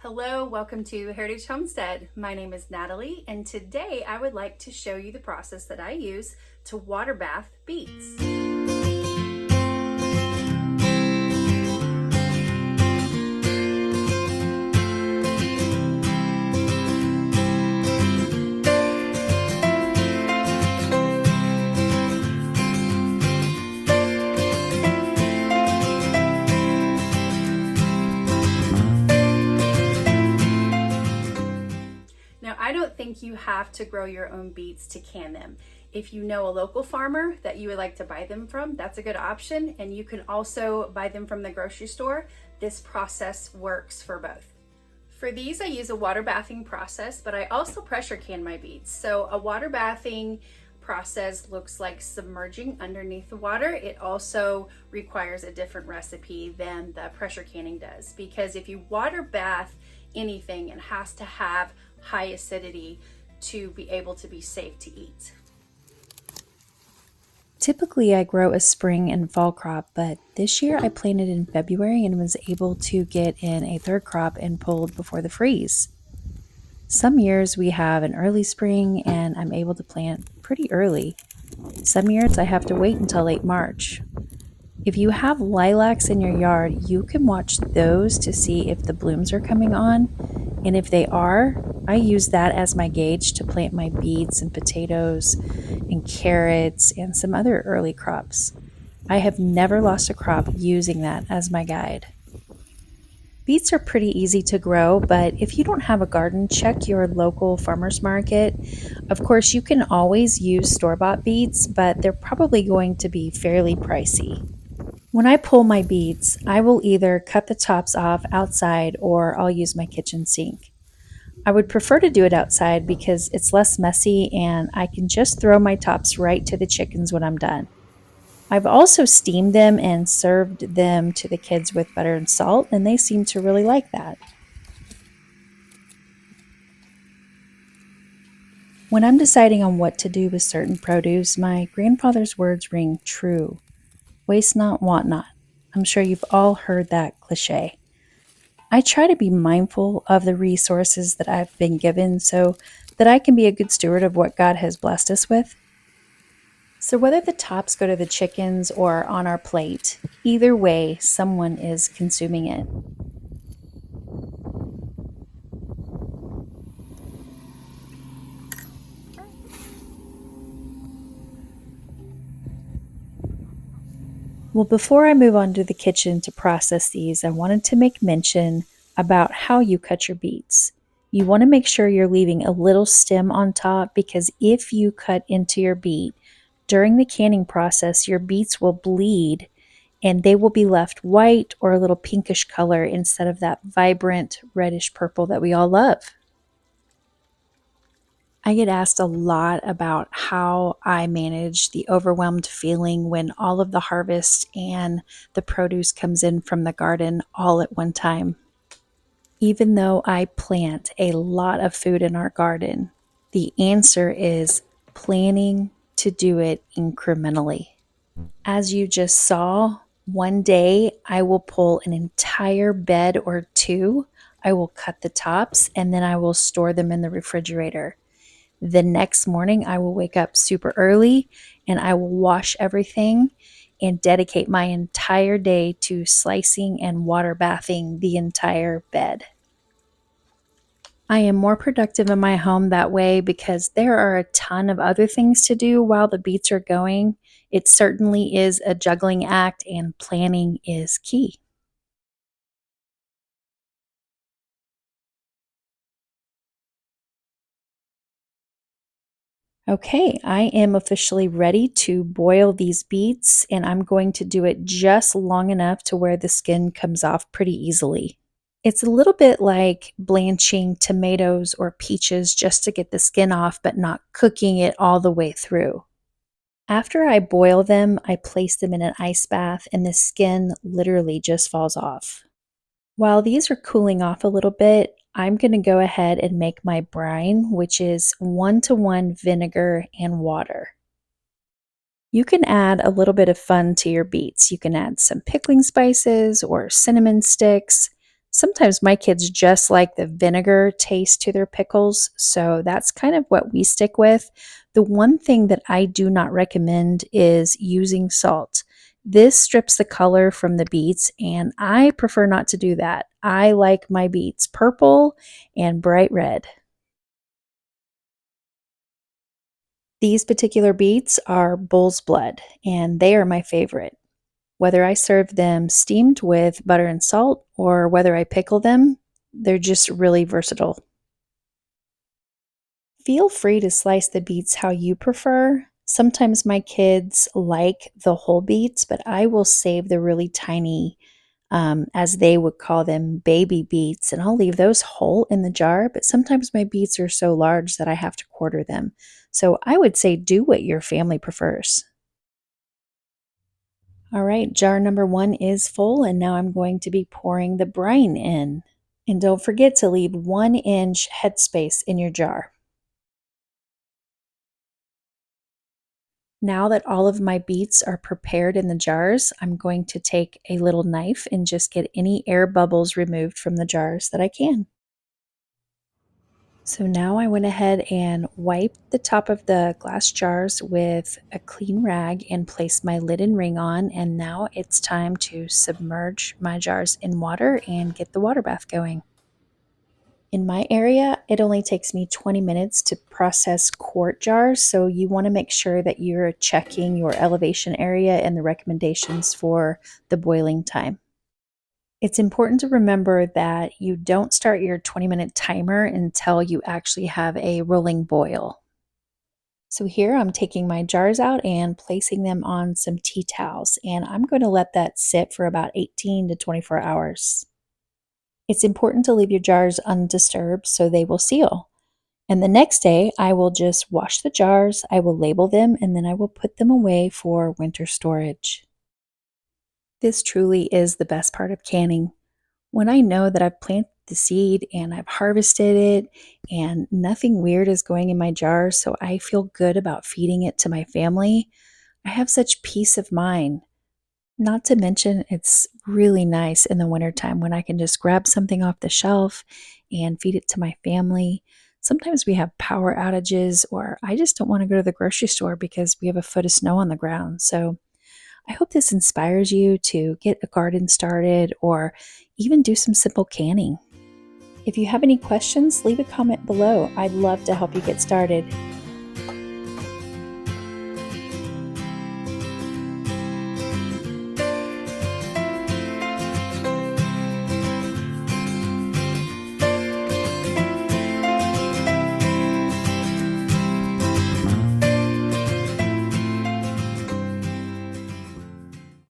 Hello, welcome to Heritage Homestead. My name is Natalie, and today I would like to show you the process that I use to water bath beets. Now, I don't think you have to grow your own beets to can them. If you know a local farmer that you would like to buy them from, that's a good option. And you can also buy them from the grocery store. This process works for both. For these, I use a water bathing process, but I also pressure can my beets. So a water bathing process looks like submerging underneath the water. It also requires a different recipe than the pressure canning does, because if you water bath anything, it has to have high acidity to be able to be safe to eat. Typically, I grow a spring and fall crop, but this year I planted in February and was able to get in a third crop and pulled before the freeze. Some years we have an early spring and I'm able to plant pretty early. Some years I have to wait until late March. If you have lilacs in your yard, you can watch those to see if the blooms are coming on, and if they are, I use that as my gauge to plant my beets and potatoes and carrots and some other early crops. I have never lost a crop using that as my guide. Beets are pretty easy to grow, but if you don't have a garden, check your local farmer's market. Of course, you can always use store-bought beets, but they're probably going to be fairly pricey. When I pull my beets, I will either cut the tops off outside or I'll use my kitchen sink. I would prefer to do it outside because it's less messy and I can just throw my tops right to the chickens when I'm done. I've also steamed them and served them to the kids with butter and salt, and they seem to really like that. When I'm deciding on what to do with certain produce, my grandfather's words ring true. Waste not, want not. I'm sure you've all heard that cliche. I try to be mindful of the resources that I've been given so that I can be a good steward of what God has blessed us with. So whether the tops go to the chickens or on our plate, either way, someone is consuming it. Well, before I move on to the kitchen to process these, I wanted to make mention about how you cut your beets. You want to make sure you're leaving a little stem on top, because if you cut into your beet during the canning process, your beets will bleed and they will be left white or a little pinkish color instead of that vibrant reddish purple that we all love. I get asked a lot about how I manage the overwhelmed feeling when all of the harvest and the produce comes in from the garden all at one time. Even though I plant a lot of food in our garden, the answer is planning to do it incrementally. As you just saw, one day I will pull an entire bed or two. I will cut the tops and then I will store them in the refrigerator. The next morning, I will wake up super early and I will wash everything and dedicate my entire day to slicing and water bathing the entire bed. I am more productive in my home that way because there are a ton of other things to do while the beets are going. It certainly is a juggling act, and planning is key. Okay, I am officially ready to boil these beets, and I'm going to do it just long enough to where the skin comes off pretty easily. It's a little bit like blanching tomatoes or peaches just to get the skin off, but not cooking it all the way through. After I boil them, I place them in an ice bath and the skin literally just falls off. While these are cooling off a little bit, I'm going to go ahead and make my brine, which is 1-to-1 vinegar and water. You can add a little bit of fun to your beets. You can add some pickling spices or cinnamon sticks. Sometimes my kids just like the vinegar taste to their pickles, so that's kind of what we stick with. The one thing that I do not recommend is using salt. This strips the color from the beets, and I prefer not to do that. I like my beets purple and bright red. These particular beets are bull's blood, and they are my favorite. Whether I serve them steamed with butter and salt or whether I pickle them, they're just really versatile. Feel free to slice the beets how you prefer. Sometimes my kids like the whole beets, but I will save the really tiny, as they would call them, baby beets, and I'll leave those whole in the jar. But sometimes my beets are so large that I have to quarter them. So I would say do what your family prefers. All right, jar number one is full, and now I'm going to be pouring the brine in. And don't forget to leave 1 inch headspace in your jar. Now that all of my beets are prepared in the jars, I'm going to take a little knife and just get any air bubbles removed from the jars that I can. So now I went ahead and wiped the top of the glass jars with a clean rag and placed my lid and ring on. And now it's time to submerge my jars in water and get the water bath going. In my area, it only takes me 20 minutes to process quart jars, so you want to make sure that you're checking your elevation area and the recommendations for the boiling time. It's important to remember that you don't start your 20-minute timer until you actually have a rolling boil. So here I'm taking my jars out and placing them on some tea towels, and I'm going to let that sit for about 18 to 24 hours. It's important to leave your jars undisturbed so they will seal. And the next day, I will just wash the jars, I will label them, and then I will put them away for winter storage. This truly is the best part of canning. When I know that I've planted the seed and I've harvested it and nothing weird is going in my jars, so I feel good about feeding it to my family, I have such peace of mind. Not to mention, it's really nice in the wintertime when I can just grab something off the shelf and feed it to my family. Sometimes we have power outages, or I just don't want to go to the grocery store because we have a foot of snow on the ground. So I hope this inspires you to get a garden started or even do some simple canning. If you have any questions, leave a comment below. I'd love to help you get started.